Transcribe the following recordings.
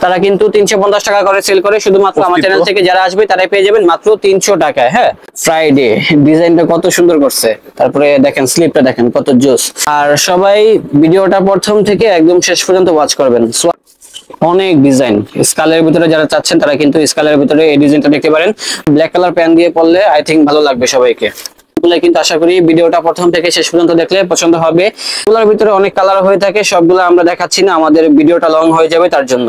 তারা কিন্তু 350 টাকা করে সেল করে, শুধুমাত্র আমার চ্যানেল থেকে যারা আসবে তারাই পেয়ে যাবেন মাত্র 300 টাকায়। হ্যাঁ, ফ্রাইডে ডিজাইনটা কত সুন্দর করছে, তারপরে দেখেন স্লিপটা দেখেন কত জোস। আর সবাই ভিডিওটা প্রথম থেকে একদম শেষ পর্যন্ত ওয়াচ করবেন। অনেক ডিজাইন স্কালের ভিতরে যারা চাচ্ছেন তারা কিন্তু স্কালের ভিতরে এই ডিজাইনটা দেখতে পারেন। ব্ল্যাক কালার প্যান্ট দিয়ে পরলে আই থিঙ্ক ভালো লাগবে সবাইকে। কিন্তু আশা করি ভিডিওটা প্রথম থেকে শেষ পর্যন্ত দেখলে পছন্দ হবে। এগুলোর ভিতরে অনেক কালার হয়ে থাকে, সবগুলো আমরা দেখাচ্ছি না, আমাদের ভিডিওটা লং হয়ে যাবে তার জন্য।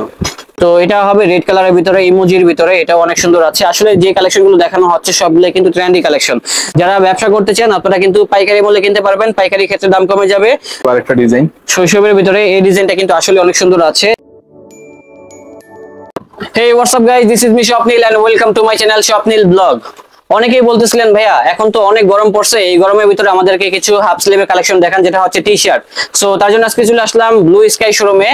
তো এটা হবে রেড কালারের ভিতরে, ইমোজির ভিতরে, এটা অনেক সুন্দর আছে। আসলে যে কালেকশন গুলো দেখানো হচ্ছে সবগুলো কিন্তু ট্রেন্ডি কালেকশন। যারা ব্যবসা করতে চান আপনারা কিন্তু পাইকারি মূল্যে কিনতে পারবেন, পাইকারি ক্ষেত্রে দাম কমে যাবে। আরেকটা ডিজাইন শৈশবের ভিতরে, এই ডিজাইনটা কিন্তু আসলে অনেক সুন্দর আছে। Hey, what's up guys, this is me Swapnil and welcome to my channel Swapnil Vlog. অনেকেই বলতেছিলেন ভাইয়া এখন তো অনেক গরম পড়ছে, এই গরমের ভিতরে আমাদেরকে কিছু হাফ স্লিভের কালেকশন দেখান যেটা হচ্ছে টি শার্ট। সো তার জন্য আজকে চলে আসলাম ব্লু স্কাই শোরুমে।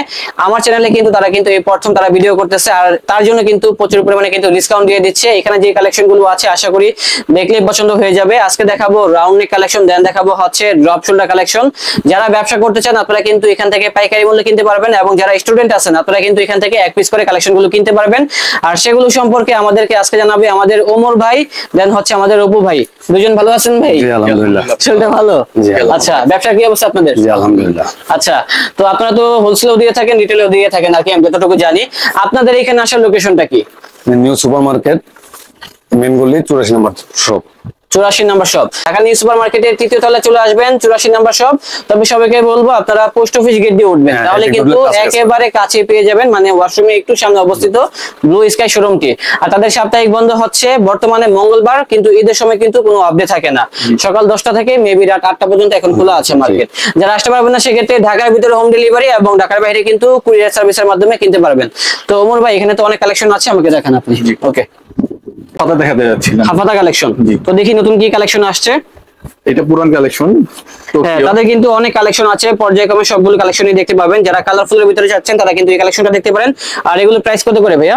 আমার চ্যানেলে কিন্তু তারা কিন্তু এই প্রথম তারা ভিডিও করতেছে, আর তার জন্য কিন্তু প্রচুর পরিমাণে কিন্তু ডিসকাউন্ট দিয়ে দিচ্ছে। এখানে যে কালেকশন গুলো আছে আশা করি দেখলেই পছন্দ হয়ে যাবে। আজকে দেখাবো রাউন্ড নেক কালেকশন, দেন দেখাবো হচ্ছে ড্রপ শোল্ডার কালেকশন। যারা ব্যবসা করতে চান আপনারা কিন্তু এখান থেকে পাইকারি মূল্যে কিনতে পারবেন, এবং যারা স্টুডেন্ট আছেন আপনারা কিন্তু এখান থেকে এক পিস করে কালেকশন গুলো কিনতে পারবেন। আর সেগুলো সম্পর্কে আমাদেরকে আজকে জানাবে আমাদের ওমর ভাই, দেন হচ্ছে আমাদের অপু ভাই। দুজন ভালো আছেন ভাই? জি আলহামদুলিল্লাহ। চলতে ভালো? আচ্ছা, ব্যবসা কি অবস্থা আপনাদের? জি আলহামদুলিল্লাহ। আচ্ছা, তো আপনারা তো হোলসেলও দিয়ে থাকেন, রিটেলও দিয়ে থাকেন আর কি, আমি যতটুকু জানি। আপনাদের এখানে আসার লোকেশনটা কি? নিউ সুপার মার্কেট, মেন গলি 84 নম্বর শপ। 84 নম্বর শপ, ঢাকা নিউ সুপার মার্কেটের তৃতীয় তলায় চলে আসবেন, 84 নম্বর শপ। তবে সবাইকে বলবো আপনারা পোস্ট অফিস গেট দিয়ে উঠবেন, তাহলে কিন্তু একেবারে কাছে পেয়ে যাবেন, মানে ওয়াশরুমে একটু সামনে অবস্থিত ব্লু স্কাই শোরুমটি। আর তাদের সাপ্তাহিক বন্ধ হচ্ছে বর্তমানে মঙ্গলবার, কিন্তু ঈদের সময় কিন্তু কোনো আপডেট থাকে না। সকাল 10টা থেকে মেবি রাত 8টা পর্যন্ত এখন খোলা আছে মার্কেট। যারা আসতে পারবেন না সেক্ষেত্রে ঢাকার ভিতরে হোম ডেলিভারি এবং ঢাকার বাইরে কিন্তু কুরিয়ার সার্ভিসের মাধ্যমে কিনতে পারবেন। তো ওমর ভাই এখানে তো অনেক কালেকশন আছে, আমাকে দেখান আপনি। ওকে, পাতা দেখাতে যাচ্ছি না, হাফাতা কালেকশন। তো দেখি নতুন কি কালেকশন আসছে। এটা পুরান কালেকশন। হ্যাঁ, তাদের কিন্তু অনেক কালেকশন আছে, পর্যায়ক্রমে সবগুলো কালেকশনই দেখতে পাবেন। যারা কালারফুলের ভিতরে যাচ্ছেন তারা কিন্তু এই কালেকশনটা দেখতে পারেন। আর এগুলো প্রাইস কত করে ভাইয়া?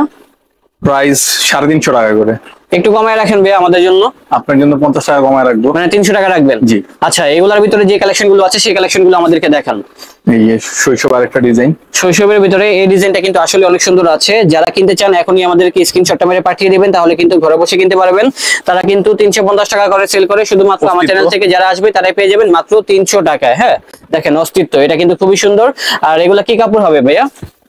প্রাইস 350 টাকা করে। একটু কমায় রাখেন ভাইয়া আমাদের জন্য। আপনার জন্য 50 টাকা কমায় রাখবো, মানে 300 টাকা রাখবেন? জি। আচ্ছা, এগুলোর ভিতরে যে কালেকশন গুলো আছে সেই কালেকশন গুলো আমাদেরকে দেখান। এই শৈশব আরেকটা ডিজাইন। শৈশবের ভিতরে এই ডিজাইনটা কিন্তু আসলে অনেক সুন্দর আছে। যারা কিনতে চান এখনই আমাদেরকে স্ক্রিনশটটা মেরে পাঠিয়ে দিবেন, তাহলে কিন্তু ঘরে বসে কিনতে পারবেন। তারা কিন্তু 350 টাকা করে সেল করে, শুধুমাত্র আমার চ্যানেল থেকে যারা আসবে তারাই পেয়ে যাবেন মাত্র 300 টাকায়। হ্যাঁ, দেখেন অস্তিত্ব, এটা কিন্তু খুবই সুন্দর। আর এগুলা কি কাপড় হবে ভাইয়া?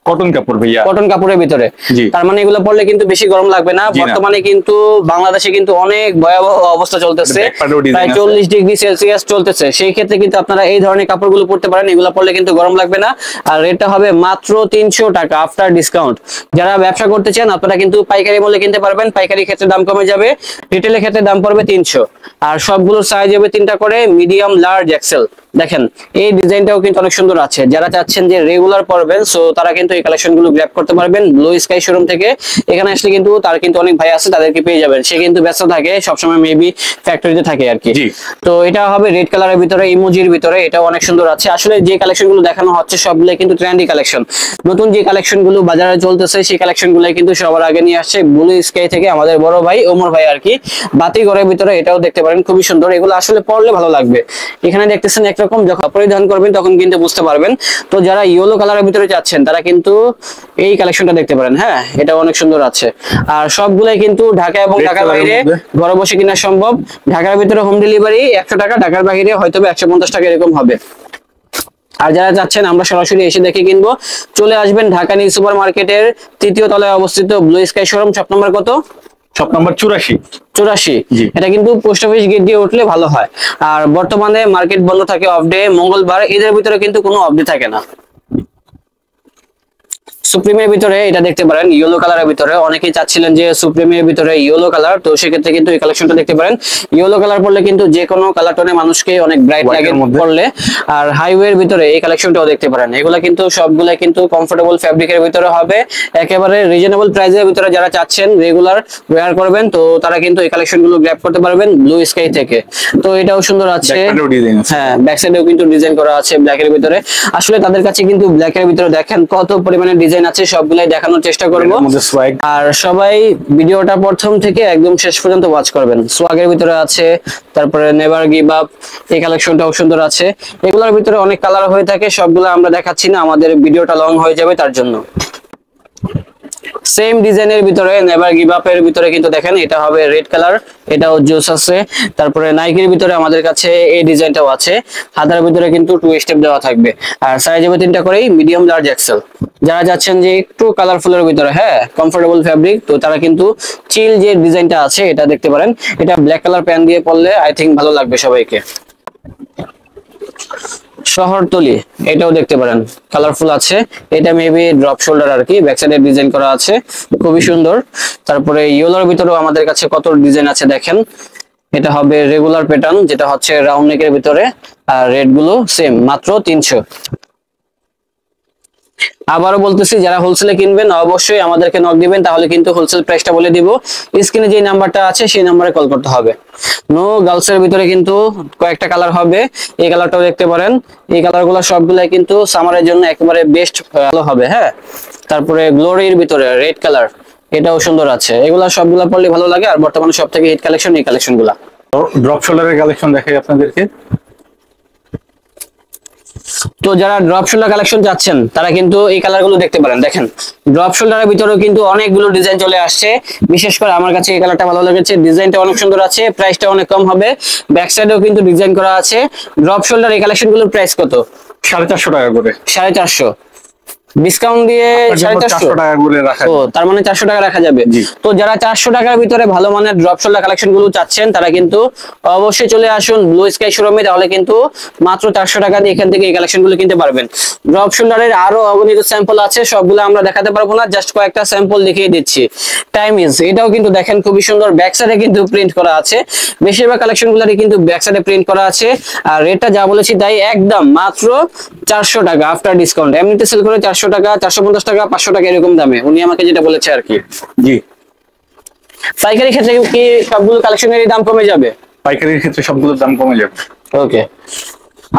কটন কাপড় ভাইয়া, কটন কাপড়ের ভিতরে। তার মানে এগুলো পরলে কিন্তু বেশি গরম লাগবে না। বর্তমানে কিন্তু বাংলাদেশে কিন্তু অনেক ভয়াবহ অবস্থা চলতেছে, প্রায় 40 ডিগ্রি সেলসিয়াস চলতেছে। সেই ক্ষেত্রে কিন্তু আপনারা এই ধরনের কাপড়গুলো পরতে পারেন, এগুলো পরলে কিন্তু গরম লাগবে না। আর রেটটা হবে মাত্র 300 টাকা আফটার ডিসকাউন্ট। যারা ব্যবসা করতে চান আপনারা কিন্তু পাইকারি মূল্যে কিনতে পারবেন, পাইকারি ক্ষেত্রে দাম কমে যাবে, রিটেলের ক্ষেত্রে দাম পড়বে 300। আর সবগুলোর সাইজ হবে 3টা করে, মিডিয়াম, লার্জ, এক্সেল। দেখেন এই ডিজাইনটাও কিন্তু অনেক সুন্দর আছে। যারা চাচ্ছেন যে রেগুলার পরবেন সো তারা কিন্তু এই কালেকশন গুলো গ্র্যাব করতে পারবেন ব্লু স্কাই শোরুম থেকে। এখানে আসলে কিন্তু তার কিন্তু অনেক ভাই আছে, তাদেরকে পেয়ে যাবেন। সে কিন্তু ব্যস্ত থাকে সবসময়, মেবি ফ্যাক্টরিতে থাকে আর কি। তো এটা হবে রেড কালারের ভিতরে, ইমোজির ভিতরে, এটা অনেক সুন্দর আছে। আসলে যে কালেকশন গুলো দেখানো হচ্ছে সবগুলো কিন্তু ট্রেন্ডি কালেকশন। নতুন যে কালেকশন গুলো বাজারে চলতেছে সেই কালেকশন গুলো কিন্তু সবার আগে নিয়ে আসছে ব্লু স্কাই থেকে আমাদের বড় ভাই ওমর ভাই আর কি। বাতি ঘরের ভিতরে এটাও দেখতে পারেন, খুবই সুন্দর। এগুলো আসলে পরলে ভালো লাগবে। এখানে দেখতেছেন একরকম, যখন পরিধান করবেন তখন কিন্তু বুঝতে পারবেন। তো যারা ইয়েলো কালারের ভিতরে যাচ্ছেন তারা কিন্তু এই কালেকশনটা দেখতে পারেন। হ্যাঁ, এটা অনেক সুন্দর আছে। আর সবগুলাই কিন্তু ঢাকা এবং ঢাকার বাইরে ঘরে বসে কিনা সম্ভব। ঢাকার ভিতরে হোম ডেলিভারি 100 টাকা, ঢাকার বাইরে হয়তো 150 টাকা এরকম হবে। আর যারা চাচ্ছেন আমরা সরাসরি এসে দেখে কিনবো, চলে আসবেন ঢাকা নিউ সুপার মার্কেটের তৃতীয় তলায় অবস্থিত blue sky showroom. Shop number কত? Shop number 84। এটা কিন্তু পোস্ট অফিস গেট দিয়ে উঠলে ভালো হয়। আর বর্তমানে মার্কেট বন্ধ থাকে অফ ডে, মঙ্গলবার, এদের ভিতরে কিন্তু কোনো অফ ডে থাকে না। সুপ্রিমের ভিতরে এটা দেখতে পারেন, ইয়েলো কালারের ভিতরে। অনেকেই চাচ্ছিলেন যে সুপ্রিমের ভিতরে ইয়েলো কালার, তো সেক্ষেত্রে কিন্তু এই কালেকশনটা দেখতে পারেন। ইয়েলো কালার পরলে কিন্তু যে কোনো কালার টোনে মানুষকে অনেক ব্রাইট লাগে পরলে। আর হাইওয়ের ভিতরে এই কালেকশনটাও দেখতে পারেন। এগুলা কিন্তু সবগুলা কিন্তু কমফোর্টেবল ফ্যাব্রিকের ভিতরে হবে, একেবারে রিজনেবল প্রাইসের ভিতরে। যারা চাচ্ছেন রেগুলার ওয়্যার করবেন তো তারা কিন্তু এই কালেকশনগুলো গ্র্যাব করতে পারবেন ব্লু স্কাই থেকে। তো এটাও সুন্দর আছে। হ্যাঁ, ব্যাক সাইডেও কিন্তু ডিজাইন করা আছে ব্ল্যাকের ভিতরে। আসলে তাদের কাছে কিন্তু ব্ল্যাকের ভিতরে দেখেন কত পরিমাণে ডিজাইন আছে, সবগুলাই দেখানোর চেষ্টা করব। আর সবাই ভিডিওটা প্রথম থেকে একদম শেষ পর্যন্ত ওয়াচ করবেন। সোয়াগের ভিতরে আছে, তারপরে নেভার গিভ আপ, এই কালেকশনটাও সুন্দর আছে। এগুলোর ভিতরে অনেক কালার হয়ে থাকে, সবগুলো আমরা দেখাচ্ছি না, আমাদের ভিডিওটা লং হয়ে যাবে তার জন্য। সেম ডিজাইনের ভিতরে নেভার গিভ আপ এর ভিতরে কিন্তু দেখেন এটা হবে রেড কালার, এটাও জোস আছে। তারপরে নাইকির ভিতরে আমাদের কাছে এই ডিজাইনটাও আছে, হাতার ভিতরে কিন্তু 2 স্টেপ দেওয়া থাকবে, আর সাইজ হবে 3টা করেই, মিডিয়াম, লার্জ, এক্সেল। যারা যাচ্ছেন যে একটু কালারফুলের ভিতরে, হ্যাঁ কমফোর্টেবল ফ্যাব্রিক, তো তারা কিন্তু চিল যে ডিজাইনটা আছে এটা দেখতে পারেন। এটা ব্ল্যাক কালার প্যান্ট দিয়ে পরলে আই থিঙ্ক ভালো লাগবে সবাইকে। শহরতলি, এটাও দেখতে পারেন, কালারফুল আছে। এটা মেবি ড্রপ শোল্ডার আর কি, ব্যাক সাইডে ডিজাইন করা আছে, খুবই সুন্দর। তারপরে ইয়েলোর ভিতরেও আমাদের কাছে কত ডিজাইন আছে দেখেন। এটা হবে রেগুলার প্যাটার্ন, যেটা হচ্ছে রাউন্ড নেকের ভিতরে, আর রেড গুলো সেম, মাত্র 300। আবারও বলতেছি, যারা হোলসেলে কিনবেন অবশ্যই আমাদেরকে নক দিবেন, তাহলে কিন্তু হোলসেল প্রাইসটা বলে দিব। স্ক্রিনে যে নাম্বারটা আছে সেই নাম্বারে কল করতে হবে। নো গার্লস এর ভিতরে কিন্তু কয়েকটা কালার হবে, এই কালারটাও দেখতে পারেন। এই কালারগুলো সবগুলাই কিন্তু সামারের জন্য একেবারে বেস্ট ভালো হবে। হ্যাঁ, তারপরে গ্লোরির ভিতরে রেড কালার, এটাও সুন্দর আছে। এগুলা সবগুলা পরলে ভালো লাগে, আর বর্তমানে সব থেকে হিট কালেকশন এই কালেকশনগুলা। ড্রপ শোল্ডারের কালেকশন দেখাই আপনাদেরকে। তো যারা ড্রপ শোল্ডার কালেকশন চাচ্ছেন তারা কিন্তু এই কালারগুলো দেখতে পারেন। দেখেন ড্রপ শোল্ডারের ভিতরেও কিন্তু অনেকগুলো ডিজাইন চলে আসছে, বিশেষ করে আমার কাছে এই কালারটা ভালো লেগেছে, ডিজাইনটা অনেক সুন্দর আছে, প্রাইসটা অনেক কম হবে। ব্যাক সাইডেও কিন্তু ডিজাইন করা আছে। ড্রপ শোল্ডার এই কালেকশনগুলোর প্রাইস কত? 450 টাকা করে। 450, ডিসকাউন্ট দিয়ে 450 টাকা করে রাখা। ও, তার মানে 400 টাকা রাখা যাবে। তো যারা 400 টাকার ভিতরে ভালো মানের ড্রপ শোল্ডার কালেকশন গুলো চাচ্ছেন তারা কিন্তু অবশ্যই চলে আসুন ব্লু স্কাই শোরুমে, তাহলে কিন্তু মাত্র 400 টাকা দিয়ে এখান থেকে এই কালেকশন গুলো কিনতে পারবেন। ড্রপ শোল্ডারের আরো অগণিত স্যাম্পল আছে, সবগুলো আমরা দেখাতে পারবো না, জাস্ট কয়েকটা স্যাম্পল দেখিয়ে দিচ্ছি। টাইম ইজ, এটাও কিন্তু দেখেন খুবই সুন্দর, ব্যাক সাইডে কিন্তু প্রিন্ট করা আছে, বেশিরভাগ কালেকশন গুলোরই কিন্তু ব্যাক সাইডে প্রিন্ট করা আছে। আর রেটটা যা বলেছি তাই, একদম মাত্র 400 টাকা আফটার ডিসকাউন্ট। এমনিতে সেল করে 400 টাকা, 450 টাকা, 500 টাকা এরকম দামে, উনি আমাকে যেটা বলেছে আর কি। জি, পাইকারি ক্ষেত্রে কি সবগুলো কালেকশনেরই দাম কমে যাবে? পাইকারির ক্ষেত্রে সবগুলোর দাম কমে যাবে। ওকে।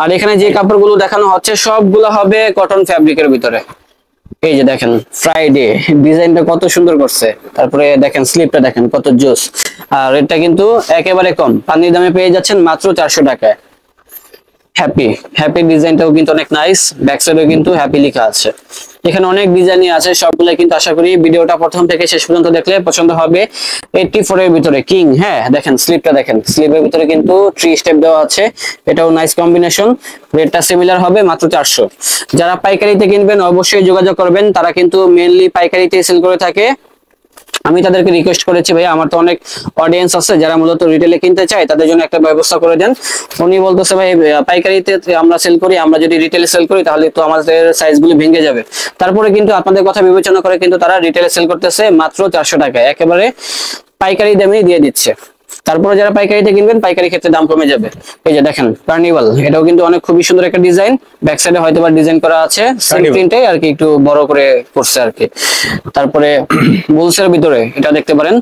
আর এখানে যে কাপড়গুলো দেখানো হচ্ছে সবগুলো হবে কটন ফ্যাব্রিকের ভিতরে। এই যে দেখেন ফ্রাইডে ডিজাইনটা কত সুন্দর করছে, তারপরে দেখেন স্লিপটা দেখেন কত জোস। আর রেটটা কিন্তু একেবারে কম, পানির দামে পেয়ে যাচ্ছেন মাত্র 400 টাকায়। হ্যাপি, হ্যাপি ডিজাইনটাও কিন্তু অনেক নাইস, ব্যাক সাইডেও কিন্তু হ্যাপি লেখা আছে। এখানে অনেক ডিজাইনই আছে, সবগুলো কিন্তু আশা করি ভিডিওটা প্রথম থেকে শেষ পর্যন্ত দেখলে পছন্দ হবে। 84 এর ভিতরে কিং, হ্যাঁ দেখেন স্লিপটা দেখেন, স্লিপের ভিতরে কিন্তু 3 স্টেপ দেওয়া আছে, এটাও নাইস কম্বিনেশন। রেটটা সিমিলার হবে মাত্র 400। যারা পাইকারিতে কিনবেন অবশ্যই যোগাযোগ করবেন, তারা কিন্তু মেইনলি পাইকারিতে সেল করে থাকে। আমি তাদেরকে রিকোয়েস্ট করেছি, ভাই আমার তো অনেক অডিয়েন্স আছে যারা মূলত রিটেলে কিনতে চায়, তাদের জন্য একটা ব্যবস্থা করে দেন। উনি বলতেছে ভাই পাইকারিতে আমরা সেল করি, আমরা যদি রিটেলে সেল করি তাহলে তো আমাদের সাইজগুলো ভেঙে যাবে। তারপরে কিন্তু আপনাদের কথা বিবেচনা করে কিন্তু তারা রিটেলে সেল করতেছে মাত্র 400 টাকায়, একেবারে পাইকারি দামে দিয়ে দিচ্ছে। তারপরে যারা পাইকারিতে কিনবেন পাইকারি ক্ষেত্রে দাম কমে যাবে। এই যে দেখেন কার্নিভাল, এটাও কিন্তু অনেক খুবই সুন্দর একটা ডিজাইন, ব্যাক সাইডে হয়তো বা ডিজাইন করা আছে সেম প্রিন্টে আর কি, একটু বড় করে করছে আর কি। তারপরে বুলসের ভিতরে এটা দেখতে পারেন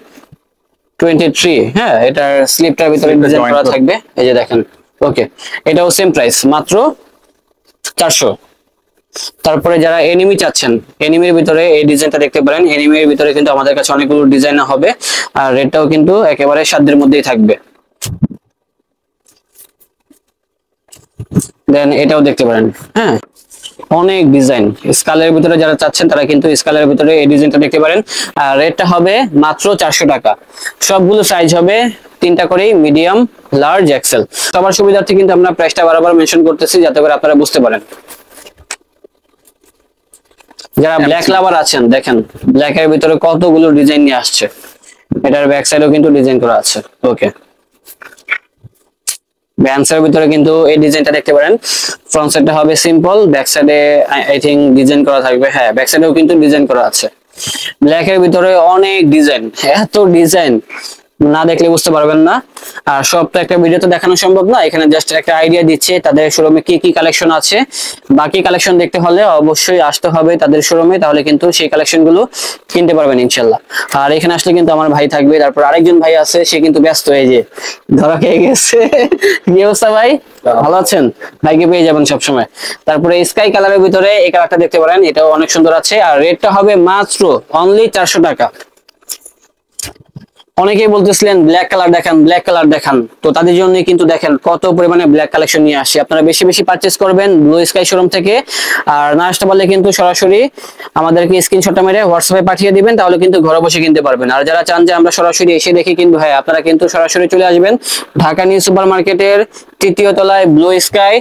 23, হ্যাঁ এটার স্লিপটার ভিতরে ডিজাইন করা থাকবে, এই যে দেখেন। ওকে, এটাও সেম প্রাইস মাত্র 400। তারপরে যারা এনিমি চাচ্ছেন, এনিমির ভিতরে এই ডিজাইনটা দেখতে পারেন, এনিমির ভিতরে কিন্তু আমাদের কাছে অনেকগুলো ডিজাইন হবে, আর রেটটাও কিন্তু একেবারে সাধ্যের মধ্যেই থাকবে। দেন এটাও দেখতে পারেন, হ্যাঁ অনেক ডিজাইন। স্কালের ভিতরে যারা চাচ্ছেন তারা কিন্তু স্কালের ভিতরে এই ডিজাইনটা দেখতে পারেন, আর রেটটা হবে মাত্র 400 টাকা। সবগুলো সাইজ হবে 3টা করেই, মিডিয়াম, লার্জ, এক্সেল। সবার সুবিধার্থে কিন্তু আমরা প্রাইসটা বারবার মেনশন করতেছি যাতে করে আপনারা বুঝতে পারেন। যারা ব্ল্যাক লাভার আছেন দেখেন ব্ল্যাক এর ভিতরে কতগুলো ডিজাইন নিয়ে আসছে, এটার ব্যাক সাইডেও কিন্তু ডিজাইন করা আছে। ওকে, ব্যান্ডসের ভিতরে কিন্তু এই ডিজাইনটা দেখতে পারেন, ফ্রন্ট সাইডটা হবে সিম্পল, ব্যাক সাইডে আই থিংক ডিজাইন করা থাকবে, হ্যাঁ ব্যাক সাইডেও কিন্তু ডিজাইন করা আছে। ব্ল্যাক এর ভিতরে অনেক ডিজাইন, এত ডিজাইন না দেখলে বুঝতে পারবেন না, আর সব তো একটা ভিডিওতে দেখানো সম্ভব না, এখানে জাস্ট একটা আইডিয়া দিচ্ছে তাদের শোরুমে কি কি কালেকশন আছে। বাকি কালেকশন দেখতে হলে অবশ্যই আসতে হবে তাদের শোরুমে, তাহলে কিন্তু সেই কালেকশন গুলো কিনতে পারবেন ইনশাল্লাহ। আর এখানে আসলে কিন্তু আমার ভাই থাকবে, তারপর আরেকজন ভাই আছে, সে কিন্তু ব্যস্ত, এই যে ধরা খেয়ে গেছে। কি অবস্থা ভাই, ভালো আছেন? ভাইকে পেয়ে যাবেন সবসময়। তারপরে স্কাই কালারের ভিতরে এই কালারটা দেখতে পারেন, এটাও অনেক সুন্দর আছে, আর রেটটা হবে মাত্র অনলি 400 টাকা। অনেকেই বলতেছিলেন ব্ল্যাক কালার দেখান, ব্ল্যাক কালার দেখান, তো তাদের জন্য কিন্তু দেখেন কত পরিমাণে ব্ল্যাক কালেকশন নিয়ে আসি। আপনারা বেশি বেশি পারচেজ করবেন ব্লু স্কাই শোরুম থেকে। আর না আসতে পারলে কিন্তু সরাসরি আমাদেরকে স্ক্রিনশটটা মেরে হোয়াটসঅ্যাপে পাঠিয়ে দিবেন, তাহলে কিন্তু ঘরে বসে কিনতে পারবেন। আর যারা চান যে আমরা সরাসরি এসে দেখি কিন্তু ভাই, আপনারা কিন্তু সরাসরি চলে আসবেন ঢাকা নিউ সুপার মার্কেটের 3য় তলায় Blue Sky,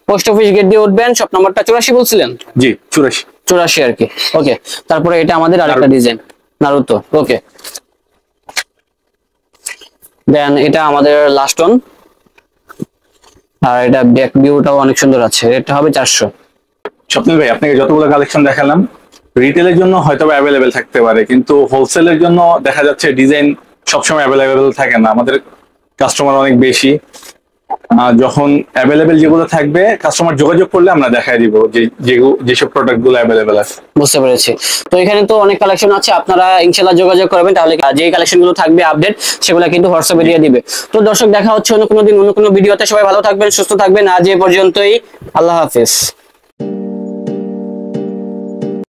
post office gate দিয়ে উঠবেন। শপ নাম্বারটা 84 বলছিলেন? জি 84 84 আর কি। ওকে, তারপরে এটা আমাদের আরেকটা ডিজাইন নারুতো। ওকে, দেন এটা আমাদের লাস্ট অন, আর এটা ব্যাক ভিউটাও অনেক সুন্দর আছে। রেটটা হবে 400। স্বপ্নিল ভাই, আপনাকে যতগুলো কালেকশন দেখালাম রিটেলের জন্য হয়তো অ্যাভেলেবেল থাকতে পারে, কিন্তু হোলসেলের জন্য দেখা যাচ্ছে ডিজাইন সবসময় অ্যাভেলেবেল থাকে না। আমাদের কাস্টমার অনেক বেশি, যখন অ্যাভেলেবেল যেগুলো থাকবে কাস্টমার যোগাযোগ করলে আমরা দেখাই দিব যে যেসব প্রোডাক্ট গুলো অ্যাভেলেবেল আছে। বুঝতে পেরেছি। তো এখানে তো অনেক কালেকশন আছে, আপনারা ইনশাআল্লাহ যোগাযোগ করবেন, তাহলে যে কালেকশন গুলো থাকবে আপডেট সেগুলো কিন্তু হোয়াটসঅ্যাপে দিয়ে দিবে। তো দর্শক, দেখা হচ্ছে অন্য কোনো দিন অন্য কোনো ভিডিওতে। সবাই ভালো থাকবেন, সুস্থ থাকবেন। আজ এ পর্যন্তই, আল্লাহ হাফেজ।